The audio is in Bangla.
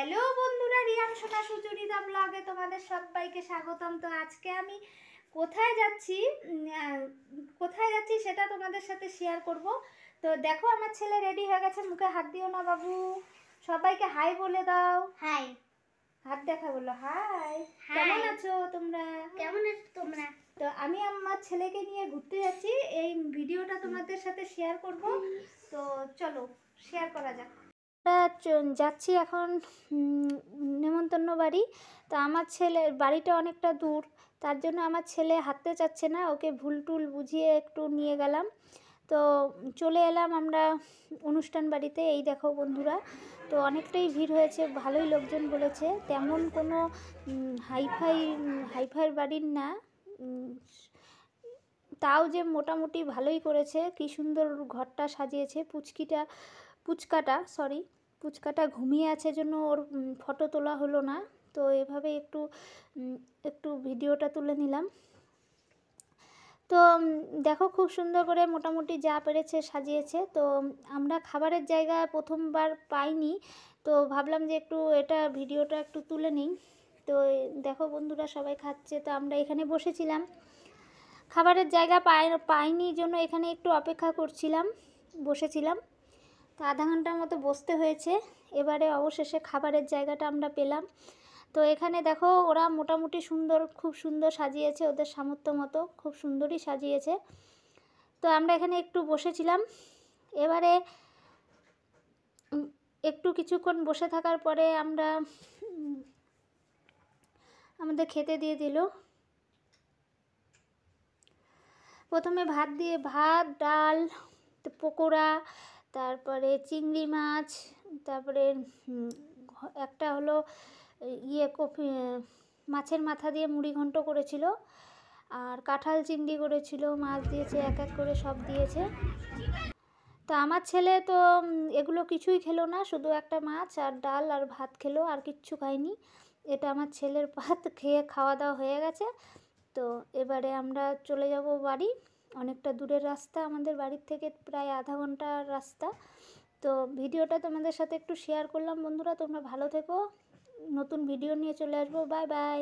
হ্যালো বন্ধুরা, রিয়ান সোনা সুচরিতা ব্লগে তোমাদের সবাইকে স্বাগতম। তো আজকে আমি কোথায় যাচ্ছি সেটা তোমাদের সাথে শেয়ার করব। তো দেখো, আমার ছেলে রেডি হয়ে গেছে। মুখে হাত দিও না বাবু, সবাইকে হাই বলে দাও। হাই, হাত দেখা বলো। হাই, কেমন আছো তোমরা? তো আমি আমার ছেলেকে নিয়ে ঘুরতে যাচ্ছি, এই ভিডিওটা তোমাদের সাথে শেয়ার করব। তো চলো শেয়ার করা যাক। যাচ্ছি এখন নেমন্তন্ন বাড়ি। তো আমার ছেলের বাড়িটা অনেকটা দূর, তার জন্য আমার ছেলে হাঁটতে চাচ্ছে না, ওকে ভুল টুল বুঝিয়ে একটু নিয়ে গেলাম। তো চলে এলাম আমরা অনুষ্ঠান বাড়িতে। এই দেখো বন্ধুরা, তো অনেকটাই ভিড় হয়েছে, ভালোই লোকজন বলেছে। তেমন কোনো হাইফাই বাড়ির না, তাও যে মোটামুটি ভালোই করেছে। কি সুন্দর ঘরটা সাজিয়েছে। পুচকাটা ঘুমিয়ে আছে জন্য ওর ফটো তোলা হলো না। তো এভাবে একটু ভিডিওটা তুলে নিলাম। তো দেখো, খুব সুন্দর করে মোটামুটি যা পেরেছে সাজিয়েছে। তো আমরা খাবারের জায়গা প্রথমবার পাইনি, তো ভাবলাম যে এটা ভিডিওটা একটু তুলে নিই। তো দেখো বন্ধুরা, সবাই খাচ্ছে, তো আমরা এখানে বসেছিলাম। খাবারের জায়গা পাইনি জন্য এখানে একটু অপেক্ষা বসেছিলাম। তো আধা ঘন্টার মতো বসতে হয়েছে। এবারে অবশেষে খাবারের জায়গাটা আমরা পেলাম। তো এখানে দেখো, ওরা মোটামুটি খুব সুন্দর সাজিয়েছে, ওদের সামর্থ্য মতো খুব সুন্দরই সাজিয়েছে। তো আমরা এখানে একটু বসেছিলাম। এবারে কিছুক্ষণ বসে থাকার পরে আমাদের খেতে দিয়ে দিল। প্রথমে ভাত, ডাল, পকোড়া, তারপরে চিংড়ি মাছ, তারপরে একটা হলো মাছের মাথা দিয়ে মুড়ি ঘন্ট করেছিল, আর কাঁঠাল চিংড়ি করেছিল, মাছ দিয়েছে, এক এক করে সব দিয়েছে। তো আমার ছেলে তো এগুলো কিছুই খেলো না, শুধু একটা মাছ আর ডাল আর ভাত খেলো, আর কিচ্ছু খায়নি। এটা আমার ছেলের ভাত খেয়ে খাওয়া দাওয়া হয়ে গেছে। তো এবারে আমরা চলে যাব বাড়ি। অনেকটা দূরের রাস্তা, আমাদের বাড়ির থেকে প্রায় আধা ঘন্টার রাস্তা। তো ভিডিওটা তোমাদের সাথে একটু শেয়ার করলাম। বন্ধুরা, তোমরা ভালো থেকো, নতুন ভিডিও নিয়ে চলে আসবো। Bye bye.